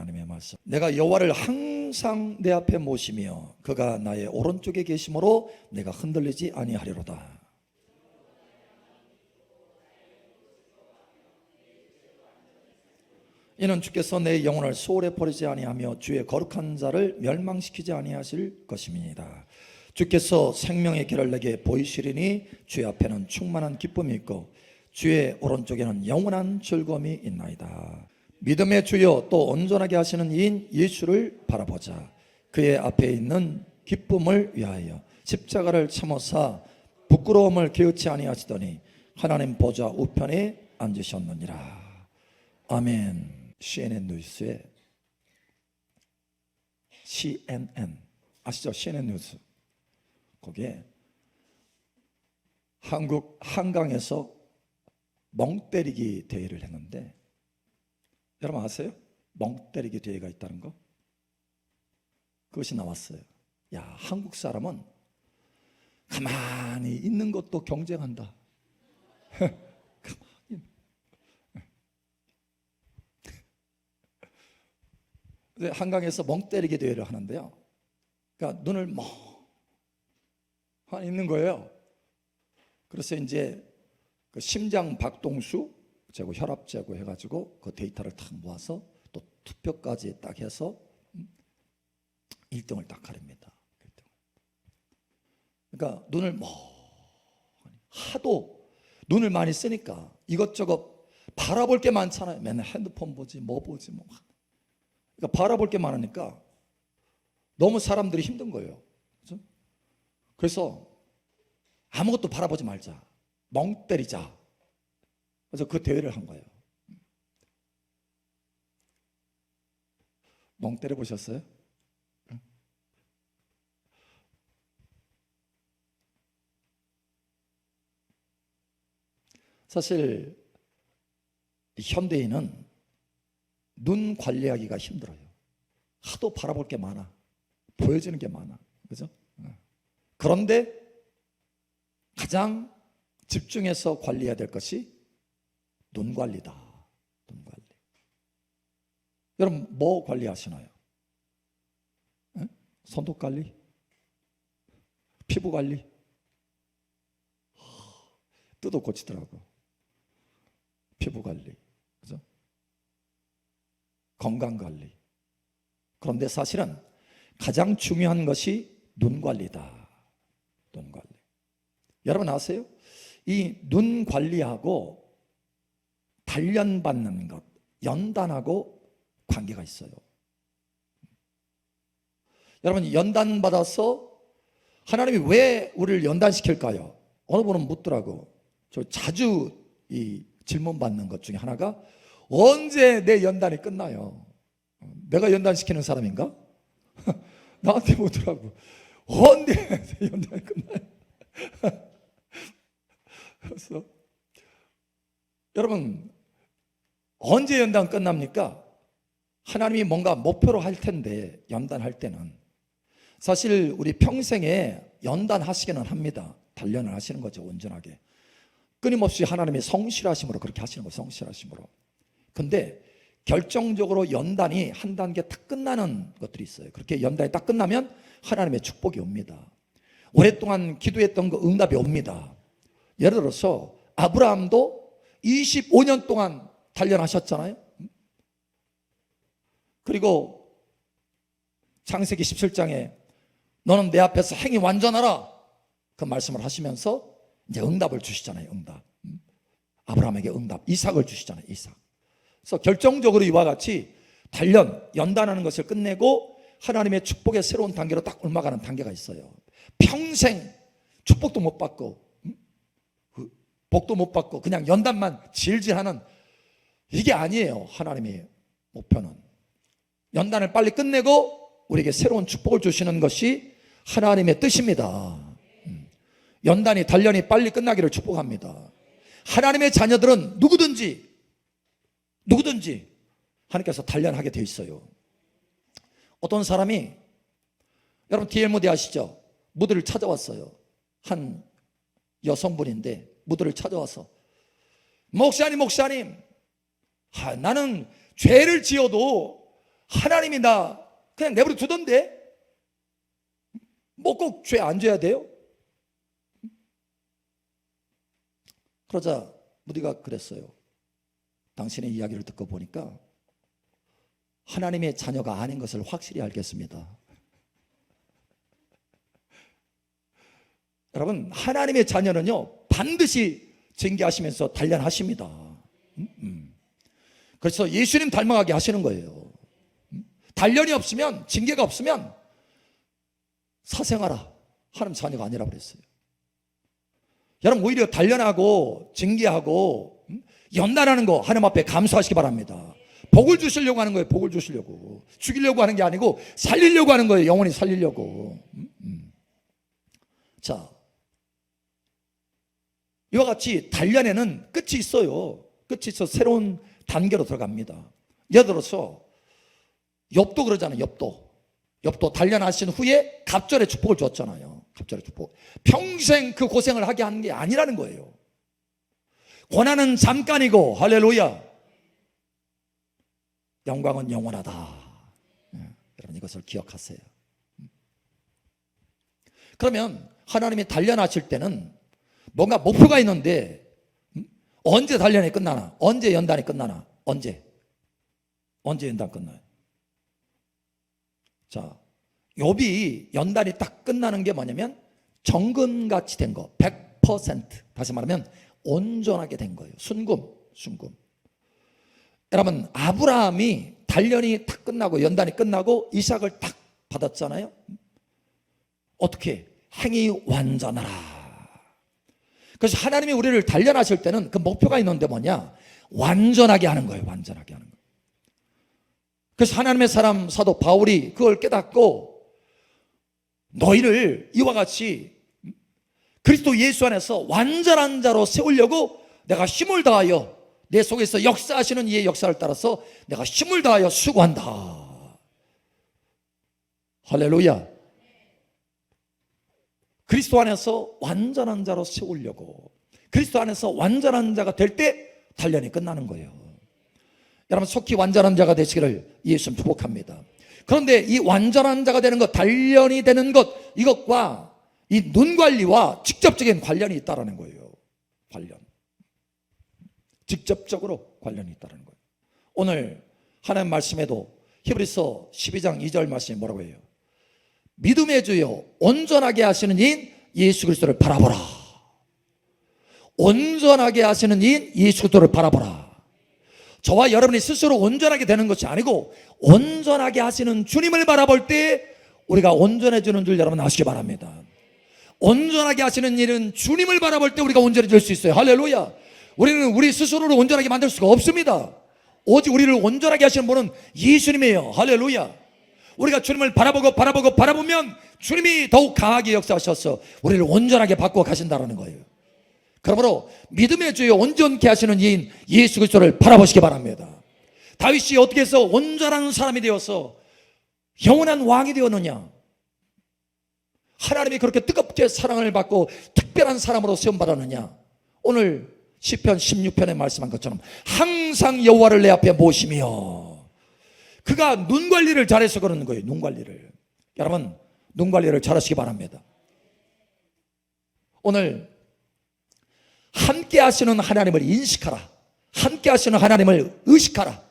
하나님의 말씀. 내가 여호와를 항상 내 앞에 모시며 그가 나의 오른쪽에 계심으로 내가 흔들리지 아니하리로다. 이는 주께서 내 영혼을 소홀히 버리지 아니하며 주의 거룩한 자를 멸망시키지 아니하실 것임이니이다. 주께서 생명의 길을 내게 보이시리니 주의 앞에는 충만한 기쁨이 있고 주의 오른쪽에는 영원한 즐거움이 있나이다. 믿음의 주여 또 온전하게 하시는 이인 예수를 바라보자. 그의 앞에 있는 기쁨을 위하여 십자가를 참으사 부끄러움을 개의치 아니하시더니 하나님 보좌 우편에 앉으셨느니라. 아멘. CNN 뉴스에 CNN 아시죠? CNN 뉴스 거기에 한국 한강에서 멍 때리기 대회를 했는데 여러분 아세요? 멍 때리기 대회가 있다는 거? 그것이 나왔어요. 야, 한국 사람은 가만히 있는 것도 경쟁한다. 한강에서 멍 때리기 대회를 하는데요. 그러니까 눈을 멍 있는 거예요. 그래서 이제 그 심장 박동수 재고 혈압 재고 해가지고 그 데이터를 딱 모아서 또 투표까지 딱 해서 1등을 딱 가립니다. 그러니까 눈을 하도 눈을 많이 쓰니까 이것저것 바라볼 게 많잖아요. 맨날 핸드폰 보지 뭐 보지 뭐. 그러니까 바라볼 게 많으니까 너무 사람들이 힘든 거예요. 그렇죠? 그래서 아무것도 바라보지 말자. 멍 때리자. 그래서 그 대회를 한 거예요. 멍 때려 보셨어요? 사실 현대인은 눈 관리하기가 힘들어요. 하도 바라볼 게 많아. 보여지는 게 많아. 그죠? 그런데 가장 집중해서 관리해야 될 것이 눈 관리다. 눈 관리. 여러분 뭐 관리하시나요? 손톱 관리? 피부 관리? 뜯어 고치더라고. 피부 관리. 그죠? 건강 관리. 그런데 사실은 가장 중요한 것이 눈 관리다. 눈 관리. 여러분 아세요? 이 눈 관리하고 단련받는 것, 연단하고 관계가 있어요. 여러분 연단받아서 하나님이 왜 우리를 연단시킬까요? 어느 분은 묻더라고. 저 자주 이 질문 받는 것 중에 하나가 언제 내 연단이 끝나요? 내가 연단시키는 사람인가? 나한테 묻더라고. 언제 내 연단이 끝나요? 그래서 여러분 언제 연단 끝납니까? 하나님이 뭔가 목표로 할 텐데 연단할 때는 사실 우리 평생에 연단하시기는 합니다. 단련을 하시는 거죠. 온전하게 끊임없이 하나님의 성실하심으로 그렇게 하시는 거예요. 성실하심으로. 근데 결정적으로 연단이 한 단계 딱 끝나는 것들이 있어요. 그렇게 연단이 딱 끝나면 하나님의 축복이 옵니다. 오랫동안 기도했던 거 응답이 옵니다. 예를 들어서 아브라함도 25년 동안 단련하셨잖아요. 그리고 창세기 17장에 너는 내 앞에서 행히 완전하라 그 말씀을 하시면서 이제 응답을 주시잖아요. 응답. 아브라함에게 응답, 이삭을 주시잖아요. 이삭. 그래서 결정적으로 이와 같이 단련, 연단하는 것을 끝내고 하나님의 축복의 새로운 단계로 딱 올라가는 단계가 있어요. 평생 축복도 못 받고 복도 못 받고 그냥 연단만 질질하는 이게 아니에요. 하나님의 목표는 연단을 빨리 끝내고 우리에게 새로운 축복을 주시는 것이 하나님의 뜻입니다. 연단이 단련이 빨리 끝나기를 축복합니다. 하나님의 자녀들은 누구든지 하나님께서 단련하게 돼 있어요. 어떤 사람이 여러분 D.L. 모디 아시죠? 무드를 찾아왔어요. 한 여성분인데 무드를 찾아와서 목사님 나는 죄를 지어도 하나님이 나 그냥 내버려 두던데 뭐 꼭 죄 안 져야 돼요? 그러자 무디가 그랬어요. 당신의 이야기를 듣고 보니까 하나님의 자녀가 아닌 것을 확실히 알겠습니다. 여러분, 하나님의 자녀는요 반드시 징계하시면서 단련하십니다. 그래서 예수님 닮아가게 하시는 거예요. 단련이 없으면, 징계가 없으면 사생하라, 하나님 자녀가 아니라고 그랬어요. 여러분, 오히려 단련하고 징계하고 연단하는 거 하나님 앞에 감사하시기 바랍니다. 복을 주시려고 하는 거예요. 복을 주시려고. 죽이려고 하는 게 아니고 살리려고 하는 거예요. 영원히 살리려고. 자, 이와 같이 단련에는 끝이 있어요. 끝이 있어 새로운 단계로 들어갑니다. 예를 들어서 욥도 그러잖아요. 욥도 단련하신 후에 갑절의 축복을 줬잖아요. 갑절의 축복. 평생 그 고생을 하게 하는 게 아니라는 거예요. 고난은 잠깐이고, 할렐루야, 영광은 영원하다. 여러분, 이것을 기억하세요. 그러면 하나님이 단련하실 때는 뭔가 목표가 있는데 언제 단련이 끝나나? 언제 연단이 끝나나? 언제 연단 끝나요? 자, 욥이 연단이 딱 끝나는 게 뭐냐면 정금같이 된 거, 100%, 다시 말하면 온전하게 된 거예요. 순금. 여러분, 아브라함이 단련이 딱 끝나고 연단이 끝나고 이삭을 딱 받았잖아요. 어떻게? 행위 완전하라. 그래서 하나님이 우리를 단련하실 때는 그 목표가 있는데 뭐냐? 완전하게 하는 거예요. 완전하게 하는 거예요. 그래서 하나님의 사람 사도 바울이 그걸 깨닫고 너희를 이와 같이 그리스도 예수 안에서 완전한 자로 세우려고 내가 힘을 다하여 내 속에서 역사하시는 이의 역사를 따라서 내가 힘을 다하여 수고한다. 할렐루야. 그리스도 안에서 완전한 자로 세우려고, 그리스도 안에서 완전한 자가 될 때 단련이 끝나는 거예요. 여러분, 속히 완전한 자가 되시기를 예수님 축복합니다. 그런데 이 완전한 자가 되는 것, 단련이 되는 것, 이것과 이 눈 관리와 직접적인 관련이 있다는 거예요. 관련. 직접적으로 관련이 있다는 거예요. 오늘 하나님 말씀에도 히브리서 12장 2절 말씀이 뭐라고 해요? 믿음의 주여 온전하게 하시는 이인 예수 그리스도를 바라보라. 온전하게 하시는 이인 예수 그리스도를 바라보라. 저와 여러분이 스스로 온전하게 되는 것이 아니고 온전하게 하시는 주님을 바라볼 때 우리가 온전해지는 줄 여러분 아시기 바랍니다. 온전하게 하시는 일은 주님을 바라볼 때 우리가 온전해질 수 있어요. 할렐루야. 우리는 우리 스스로를 온전하게 만들 수가 없습니다. 오직 우리를 온전하게 하시는 분은 예수님이에요. 할렐루야. 우리가 주님을 바라보면 주님이 더욱 강하게 역사하셔서 우리를 온전하게 바꾸어 가신다는 거예요. 그러므로 믿음의 주여 온전케 하시는 이인 예수 그리스도를 바라보시기 바랍니다. 다윗이 어떻게 해서 온전한 사람이 되어서 영원한 왕이 되었느냐? 하나님이 그렇게 뜨겁게 사랑을 받고 특별한 사람으로 세움받았느냐? 오늘 시편 16편에 말씀한 것처럼 항상 여호와를 내 앞에 모시며, 그가 눈 관리를 잘해서 그러는 거예요. 눈 관리를. 여러분, 눈 관리를 잘하시기 바랍니다. 오늘 함께 하시는 하나님을 인식하라. 함께 하시는 하나님을 의식하라.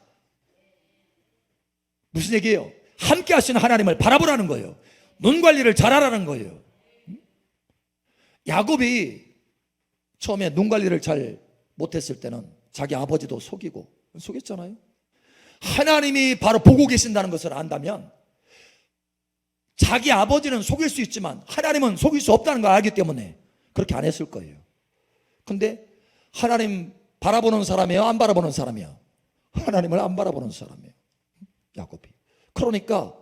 무슨 얘기예요? 함께 하시는 하나님을 바라보라는 거예요. 눈 관리를 잘하라는 거예요. 야곱이 처음에 눈 관리를 잘 못했을 때는 자기 아버지도 속였잖아요. 하나님이 바로 보고 계신다는 것을 안다면 자기 아버지는 속일 수 있지만 하나님은 속일 수 없다는 걸 알기 때문에 그렇게 안 했을 거예요. 근데 하나님 바라보는 사람이에요? 안 바라보는 사람이에요? 하나님을 안 바라보는 사람이에요, 야곱이. 그러니까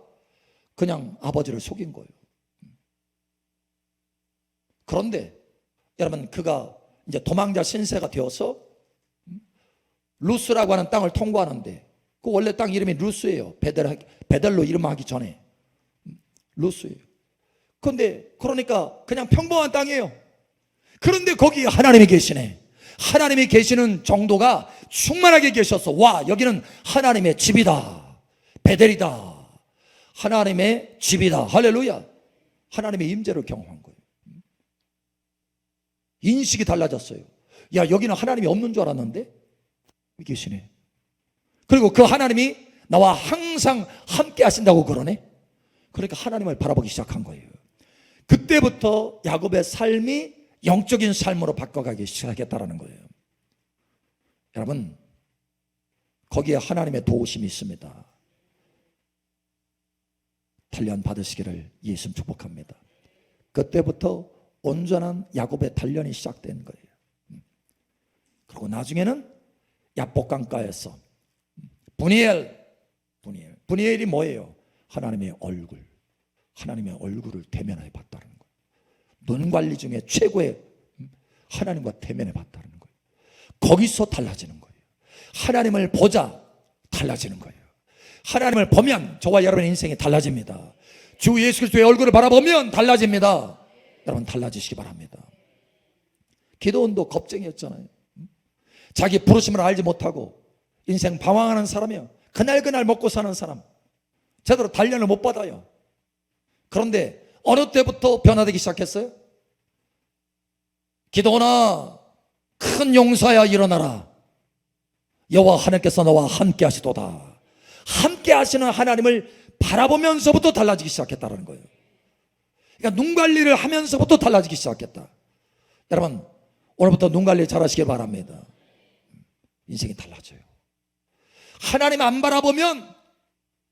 그냥 아버지를 속인 거예요. 그런데 여러분, 그가 이제 도망자 신세가 되어서 루스라고 하는 땅을 통과하는데, 그 원래 땅 이름이 루스예요. 베델로 이름하기 전에 루스예요. 그런데 그러니까 그냥 평범한 땅이에요. 그런데 거기 하나님이 계시네. 하나님이 계시는 정도가 충만하게 계셔서 와, 여기는 하나님의 집이다. 베델이다. 하나님의 집이다. 할렐루야. 하나님의 임재를 경험한 거예요. 인식이 달라졌어요. 야, 여기는 하나님이 없는 줄 알았는데 계시네. 그리고 그 하나님이 나와 항상 함께 하신다고 그러네. 그러니까 하나님을 바라보기 시작한 거예요. 그때부터 야곱의 삶이 영적인 삶으로 바꿔가기 시작했다는 거예요. 여러분, 거기에 하나님의 도우심이 있습니다. 단련 받으시기를 예수님 축복합니다. 그때부터 온전한 야곱의 단련이 시작된 거예요. 그리고 나중에는 야복강가에서 분이엘이 뭐예요? 하나님의 얼굴을 대면해 봤다는 거예요. 눈 관리 중에 최고의 하나님과 대면해 봤다는 거예요. 거기서 달라지는 거예요. 하나님을 보자 달라지는 거예요. 하나님을 보면 저와 여러분의 인생이 달라집니다. 주 예수 그리스도의 얼굴을 바라보면 달라집니다. 여러분 달라지시기 바랍니다. 기도원도 겁쟁이였잖아요. 자기 부르심을 알지 못하고 인생 방황하는 사람이요, 그날 먹고 사는 사람, 제대로 단련을 못 받아요. 그런데 어느 때부터 변화되기 시작했어요? 기도원아, 큰 용사야 일어나라. 여호와 하나님께서 너와 함께 하시도다. 함께 하시는 하나님을 바라보면서부터 달라지기 시작했다는 거예요. 그러니까 눈 관리를 하면서부터 달라지기 시작했다. 여러분, 오늘부터 눈 관리 잘 하시길 바랍니다. 인생이 달라져요. 하나님 안 바라보면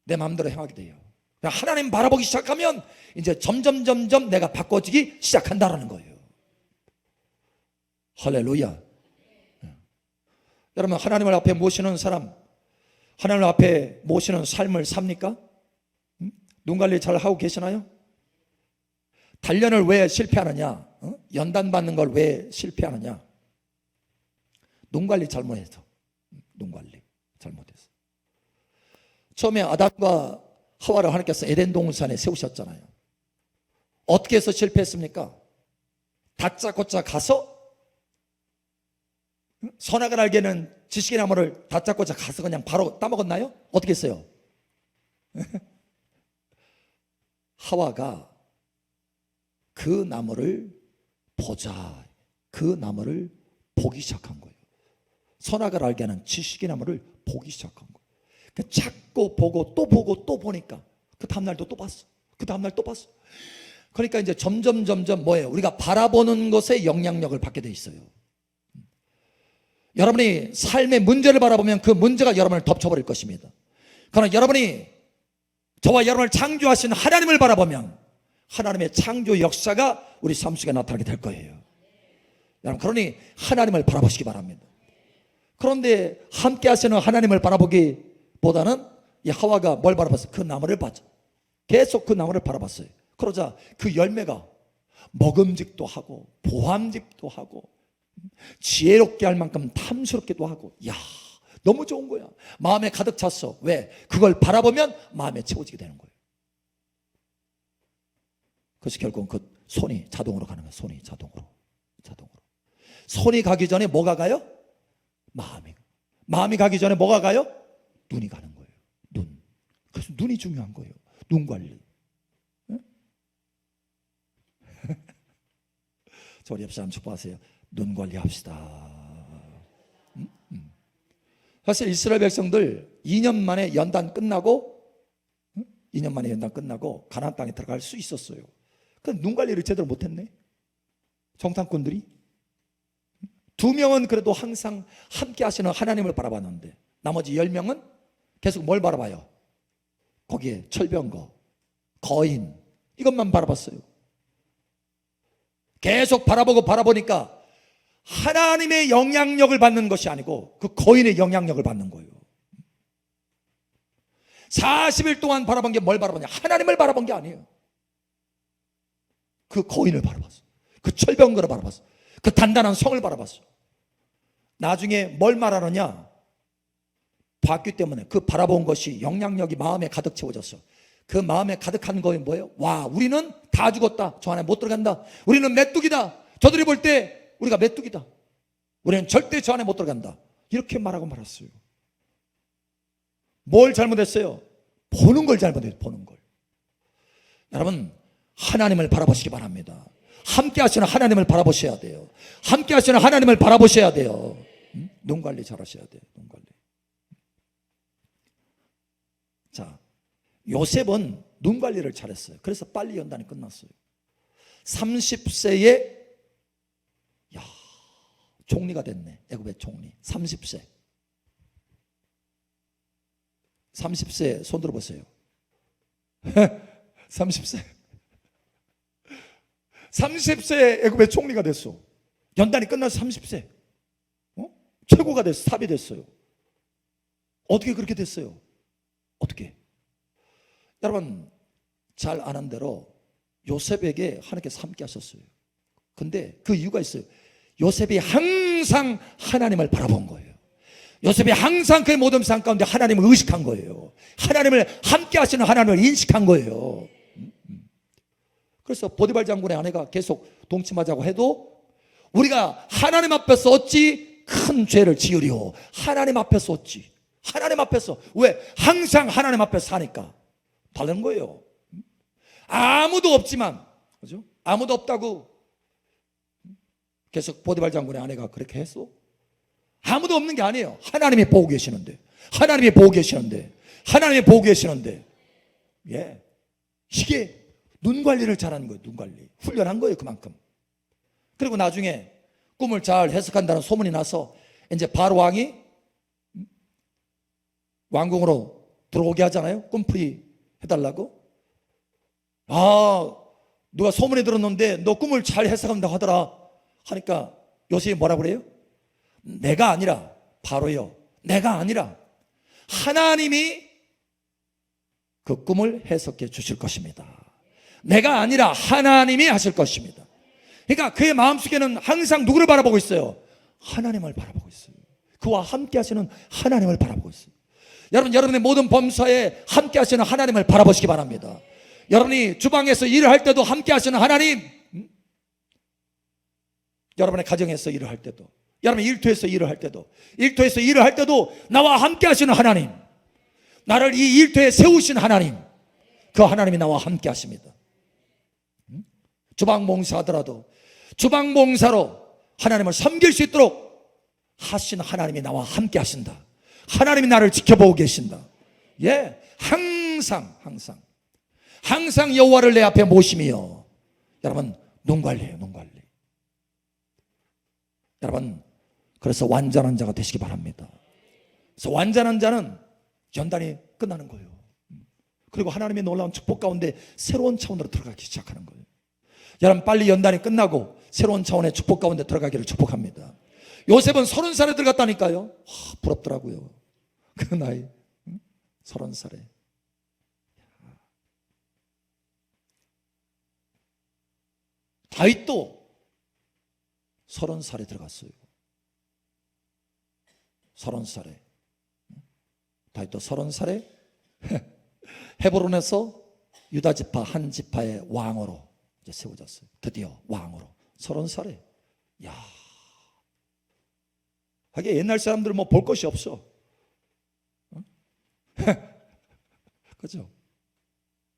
내 마음대로 행하게 돼요. 하나님 바라보기 시작하면 이제 점점 내가 바꿔지기 시작한다는 거예요. 할렐루야. 여러분, 하나님을 앞에 모시는 사람, 하나님을 앞에 모시는 삶을 삽니까? 눈 관리 잘 하고 계시나요? 단련을 왜 실패하느냐? 연단 받는 걸 왜 실패하느냐? 눈 관리 잘못해서. 눈 관리 잘못해서. 처음에 아담과 하와를 하나님께서 에덴 동산에 세우셨잖아요. 어떻게 해서 실패했습니까? 다짜고짜 가서 선악을 알게는 지식의 나무를 다짜고짜 가서 그냥 바로 따먹었나요? 어떻게 했어요? 하와가 그 나무를 보자, 그 나무를 보기 시작한 거예요. 선악을 알게 하는 지식의 나무를 보기 시작한 거예요. 자꾸 보고 또 보니까 그 다음날도 또 봤어. 그 다음날 또 봤어. 그러니까 이제 점점 뭐예요? 우리가 바라보는 것에 영향력을 받게 돼 있어요. 여러분이 삶의 문제를 바라보면 그 문제가 여러분을 덮쳐버릴 것입니다. 그러나 여러분이 저와 여러분을 창조하신 하나님을 바라보면 하나님의 창조 역사가 우리 삶 속에 나타나게 될 거예요. 여러분, 그러니 하나님을 바라보시기 바랍니다. 그런데 함께 하시는 하나님을 바라보기보다는 이 하와가 뭘 바라봤어요? 그 나무를 봤죠. 계속 그 나무를 바라봤어요. 그러자 그 열매가 먹음직도 하고 보암직도 하고 지혜롭게 할 만큼 탐스럽기도 하고, 야, 너무 좋은 거야. 마음에 가득 찼어. 왜? 그걸 바라보면 마음에 채워지게 되는 거예요. 그래서 결국은 그 손이 자동으로 가는 거예요. 손이 자동으로. 손이 가기 전에 뭐가 가요? 마음이 가기 전에 뭐가 가요? 눈이 가는 거예요. 눈. 그래서 눈이 중요한 거예요. 눈 관리. 네? 저 우리 옆 사람 축복하세요. 눈 관리합시다. 사실 이스라엘 백성들 2년 만에 연단 끝나고 가나안 땅에 들어갈 수 있었어요. 근데 눈 관리를 제대로 못했네. 정탐꾼들이 2명은 그래도 항상 함께 하시는 하나님을 바라봤는데 나머지 10명은 계속 뭘 바라봐요? 거기에 철병거, 거인, 이것만 바라봤어요. 계속 바라보니까 하나님의 영향력을 받는 것이 아니고 그 거인의 영향력을 받는 거예요. 40일 동안 바라본 게 뭘 바라보냐? 하나님을 바라본 게 아니에요. 그 거인을 바라봤어. 그 철병거를 바라봤어. 그 단단한 성을 바라봤어. 나중에 뭘 말하느냐? 봤기 때문에 그 바라본 것이 영향력이 마음에 가득 채워졌어. 그 마음에 가득한 거는 뭐예요? 와, 우리는 다 죽었다. 저 안에 못 들어간다. 우리는 메뚜기다. 저들이 볼 때 우리가 메뚜기다. 우리는 절대 저 안에 못 들어간다. 이렇게 말하고 말았어요. 뭘 잘못했어요? 보는 걸 잘못해요. 보는 걸. 여러분, 하나님을 바라보시기 바랍니다. 함께 하시는 하나님을 바라보셔야 돼요. 함께 하시는 하나님을 바라보셔야 돼요. 눈 관리 잘 하셔야 돼요. 눈 관리. 자, 요셉은 눈 관리를 잘했어요. 그래서 빨리 연단이 끝났어요. 30세에 총리가 됐네. 애굽의 총리. 30세. 30세 손 들어보세요. 30세. 30세에 애굽의 총리가 됐어. 연단이 끝나서 30세. 최고가 됐어. 탑이 됐어요. 어떻게 그렇게 됐어요? 어떻게? 여러분, 잘 아는 대로 요셉에게 하나님께서 함께 하셨어요. 근데 그 이유가 있어요. 요셉이 항상 하나님을 바라본 거예요. 요셉이 항상 그의 모든 삶 가운데 하나님을 의식한 거예요. 하나님을 함께 하시는 하나님을 인식한 거예요. 그래서 보디발 장군의 아내가 계속 동침하자고 해도 우리가 하나님 앞에서 어찌 큰 죄를 지으리오. 하나님 앞에서 어찌. 하나님 앞에서. 왜? 항상 하나님 앞에서 사니까. 다른 거예요. 아무도 없지만, 그죠? 아무도 없다고 계속 보디발 장군의 아내가 그렇게 했어? 아무도 없는 게 아니에요. 하나님이 보고 계시는데, 하나님이 보고 계시는데, 하나님이 보고 계시는데, 예, 이게 눈 관리를 잘하는 거예요. 눈 관리 훈련한 거예요. 그만큼. 그리고 나중에 꿈을 잘 해석한다는 소문이 나서 이제 바로 왕이 왕궁으로 들어오게 하잖아요. 꿈풀이 해달라고. 누가 소문이 들었는데 너 꿈을 잘 해석한다고 하더라 하니까 요셉이 뭐라 그래요? 내가 아니라, 바로요, 내가 아니라 하나님이 그 꿈을 해석해 주실 것입니다. 내가 아니라 하나님이 하실 것입니다. 그러니까 그의 마음속에는 항상 누구를 바라보고 있어요? 하나님을 바라보고 있어요. 그와 함께 하시는 하나님을 바라보고 있어요. 여러분, 여러분의 모든 범사에 함께 하시는 하나님을 바라보시기 바랍니다. 여러분이 주방에서 일을 할 때도 함께 하시는 하나님, 여러분의 가정에서 일을 할 때도, 여러분의 일터에서 일을 할 때도, 일터에서 일을 할 때도 나와 함께 하시는 하나님, 나를 이 일터에 세우신 하나님, 그 하나님이 나와 함께 하십니다. 주방봉사 하더라도 주방봉사로 하나님을 섬길 수 있도록 하신 하나님이 나와 함께 하신다. 하나님이 나를 지켜보고 계신다. 예, 항상 여호와를 내 앞에 모심이요. 여러분, 눈 관리예요. 눈 관리. 여러분, 그래서 완전한 자가 되시기 바랍니다. 그래서 완전한 자는 연단이 끝나는 거예요. 그리고 하나님의 놀라운 축복 가운데 새로운 차원으로 들어가기 시작하는 거예요. 여러분, 빨리 연단이 끝나고 새로운 차원의 축복 가운데 들어가기를 축복합니다. 요셉은 30살에 들어갔다니까요. 부럽더라고요. 그 나이 30살에. 다윗도 30살에 들어갔어요. 30살에. 다윗도 30살에 헤브론에서 유다 지파 한 지파의 왕으로 이제 세워졌어요. 드디어 왕으로 30살에. 야, 하긴 옛날 사람들 뭐 볼 것이 없어. 그죠?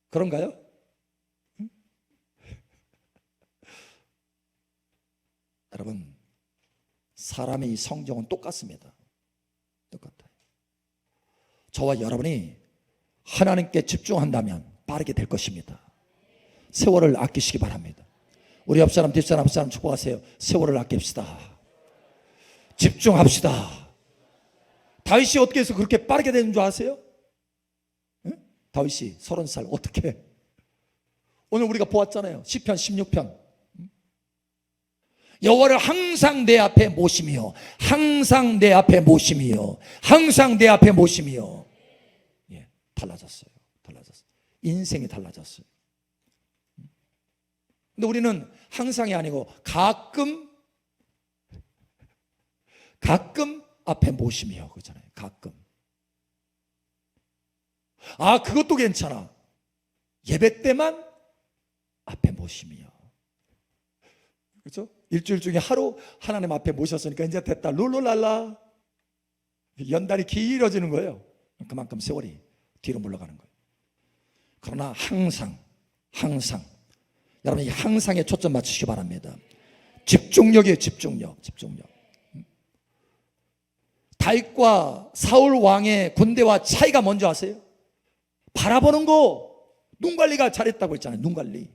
그런가요? 여러분, 사람의 성정은 똑같습니다. 똑같아요. 저와 여러분이 하나님께 집중한다면 빠르게 될 것입니다. 세월을 아끼시기 바랍니다. 우리 옆사람 뒷사람 앞사람 축복하세요. 세월을 아낍시다. 집중합시다. 다윗이 어떻게 해서 그렇게 빠르게 되는 줄 아세요? 응? 다윗이 30살 어떻게? 오늘 우리가 보았잖아요. 시편 16편. 여호와를 항상 내 앞에 모심이요, 항상 내 앞에 모심이요, 항상 내 앞에 모심이요. 예, 달라졌어요. 인생이 달라졌어요. 근데 우리는 항상이 아니고 가끔 앞에 모심이요, 그렇잖아요. 가끔. 그것도 괜찮아. 예배 때만 앞에 모심이요. 그렇죠? 일주일 중에 하루 하나님 앞에 모셨으니까 이제 됐다. 룰루랄라. 연달이 길어지는 거예요. 그만큼 세월이 뒤로 물러가는 거예요. 그러나 항상 여러분이 항상에 초점 맞추시기 바랍니다. 집중력이에요. 집중력. 다윗과 사울 왕의 군대와 차이가 뭔지 아세요? 바라보는 거, 눈 관리가 잘했다고 했잖아요. 눈 관리.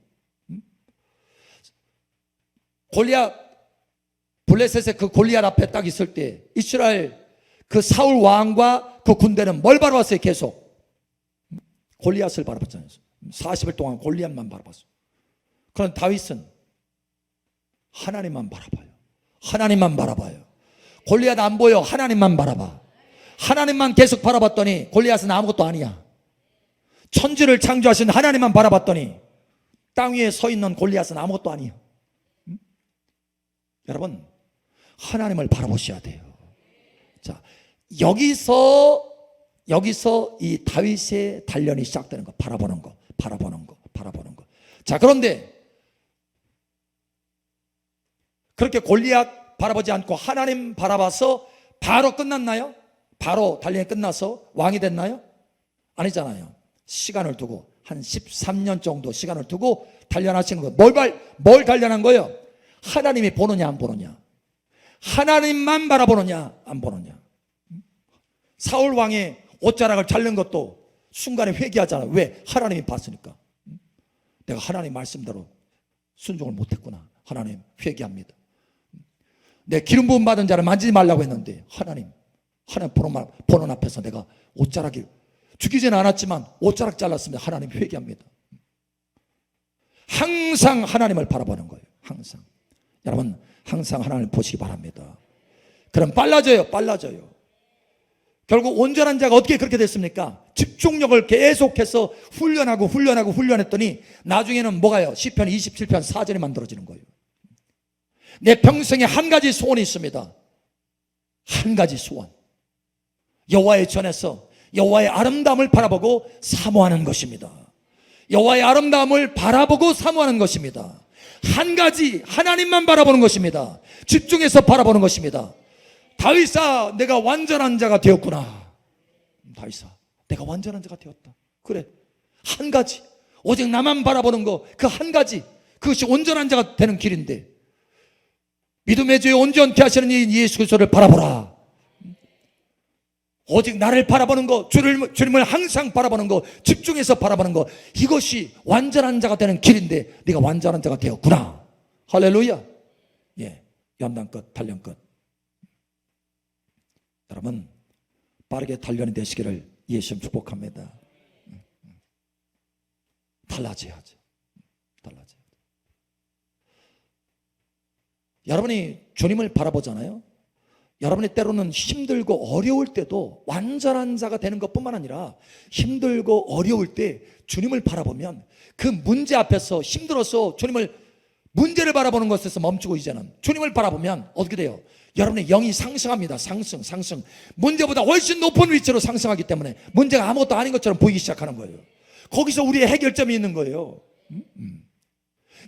골리앗, 블레셋의 그 골리앗 앞에 딱 있을 때 이스라엘 그 사울 왕과 그 군대는 뭘 바라봤어요? 계속 골리앗을 바라봤잖아요. 40일 동안 골리앗만 바라봤어요. 그런데 다윗은 하나님만 바라봐요. 하나님만 바라봐요. 골리앗 안 보여. 하나님만 바라봐. 하나님만 계속 바라봤더니 골리앗은 아무것도 아니야. 천지를 창조하신 하나님만 바라봤더니 땅 위에 서 있는 골리앗은 아무것도 아니야. 여러분, 하나님을 바라보셔야 돼요. 자, 여기서 이 다윗의 단련이 시작되는 거. 바라보는 거. 자, 그런데 그렇게 골리앗 바라보지 않고 하나님 바라봐서 바로 끝났나요? 바로 단련이 끝나서 왕이 됐나요? 아니잖아요. 시간을 두고 한 13년 정도 시간을 두고 단련하시는 거예요. 뭘 단련한 거예요? 하나님이 보느냐 안 보느냐, 하나님만 바라보느냐 안 보느냐. 사울 왕의 옷자락을 자른 것도 순간에 회개하잖아요. 왜? 하나님이 봤으니까. 내가 하나님 말씀대로 순종을 못했구나. 하나님 회개합니다. 내 기름 부음 받은 자를 만지지 말라고 했는데 하나님 보는 앞에서 내가 옷자락이 죽이지는 않았지만 옷자락 잘랐습니다. 하나님 회개합니다. 항상 하나님을 바라보는 거예요. 항상. 여러분, 항상 하나님을 보시기 바랍니다. 그럼 빨라져요. 결국 온전한 자가 어떻게 그렇게 됐습니까? 집중력을 계속해서 훈련했더니 나중에는 뭐가요? 시편 27편 4절이 만들어지는 거예요. 내 평생에 한 가지 소원이 있습니다. 한 가지 소원. 여호와의 전에서 여호와의 아름다움을 바라보고 사모하는 것입니다. 여호와의 아름다움을 바라보고 사모하는 것입니다. 한 가지, 하나님만 바라보는 것입니다. 집중해서 바라보는 것입니다. 다윗아, 내가 완전한 자가 되었구나. 다윗아, 내가 완전한 자가 되었다. 그래, 한 가지, 오직 나만 바라보는 거, 그 한 가지, 그것이 온전한 자가 되는 길인데, 믿음의 주에 온전케 하시는 이 예수 그리스도를 바라보라. 오직 나를 바라보는 거, 주님을 항상 바라보는 거, 집중해서 바라보는 거, 이것이 완전한 자가 되는 길인데 네가 완전한 자가 되었구나. 할렐루야. 예, 연단 끝, 단련 끝. 여러분, 빠르게 단련이 되시기를 예수님 축복합니다. 달라져야죠. 여러분이 주님을 바라보잖아요. 여러분이 때로는 힘들고 어려울 때도 완전한 자가 되는 것뿐만 아니라 힘들고 어려울 때 주님을 바라보면 그 문제 앞에서 힘들어서 문제를 바라보는 것에서 멈추고 이제는 주님을 바라보면 어떻게 돼요? 여러분의 영이 상승합니다. 상승. 문제보다 훨씬 높은 위치로 상승하기 때문에 문제가 아무것도 아닌 것처럼 보이기 시작하는 거예요. 거기서 우리의 해결점이 있는 거예요.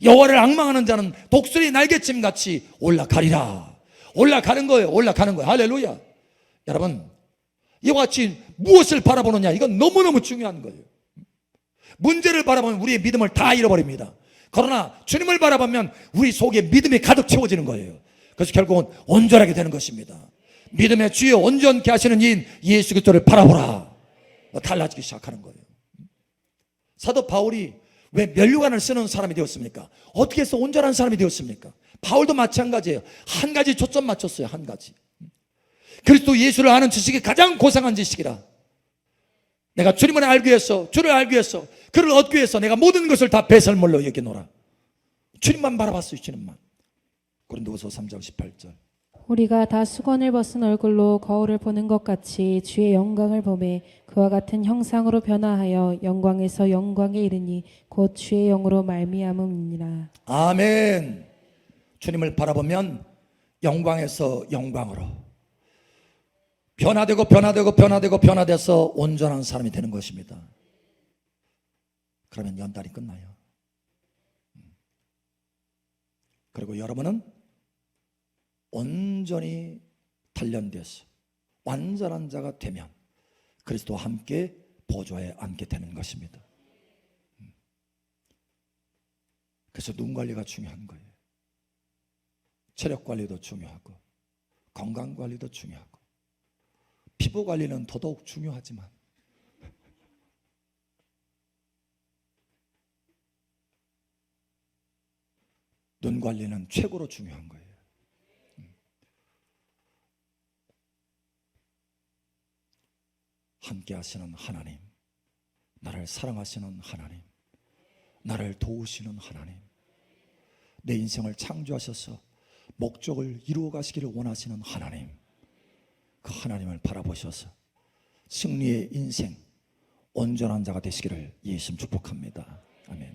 여호와를 앙망하는 자는 독수리 날개침 같이 올라가리라. 올라가는 거예요. 할렐루야. 여러분, 이와 같이 무엇을 바라보느냐, 이건 너무너무 중요한 거예요. 문제를 바라보면 우리의 믿음을 다 잃어버립니다. 그러나 주님을 바라보면 우리 속에 믿음이 가득 채워지는 거예요. 그래서 결국은 온전하게 되는 것입니다. 믿음의 주여 온전케 하시는 이인 예수 그리스도를 바라보라. 달라지기 시작하는 거예요. 사도 바울이 왜 면류관을 쓰는 사람이 되었습니까? 어떻게 해서 온전한 사람이 되었습니까? 바울도 마찬가지예요. 한 가지 초점 맞췄어요. 한 가지. 그리스도 예수를 아는 지식이 가장 고상한 지식이라. 내가 주님을 알기 위해서, 주를 알기 위해서, 그를 얻기 위해서 내가 모든 것을 다 배설물로 여기노라. 주님만 바라봤어요. 주님만. 고린도후서 3장 18절. 우리가 다 수건을 벗은 얼굴로 거울을 보는 것 같이 주의 영광을 보매 그와 같은 형상으로 변화하여 영광에서 영광에 이르니 곧 주의 영으로 말미암음이니라. 아멘. 주님을 바라보면 영광에서 영광으로 변화돼서 온전한 사람이 되는 것입니다. 그러면 연단이 끝나요. 그리고 여러분은 온전히 단련돼서 완전한 자가 되면 그리스도와 함께 보좌에 앉게 되는 것입니다. 그래서 눈 관리가 중요한 거예요. 체력 관리도 중요하고 건강 관리도 중요하고 피부 관리는 더더욱 중요하지만 눈 관리는 최고로 중요한 거예요. 함께 하시는 하나님, 나를 사랑하시는 하나님, 나를 도우시는 하나님, 내 인생을 창조하셔서 목적을 이루어 가시기를 원하시는 하나님, 그 하나님을 바라보셔서 승리의 인생 온전한 자가 되시기를 예수님 축복합니다. 아멘.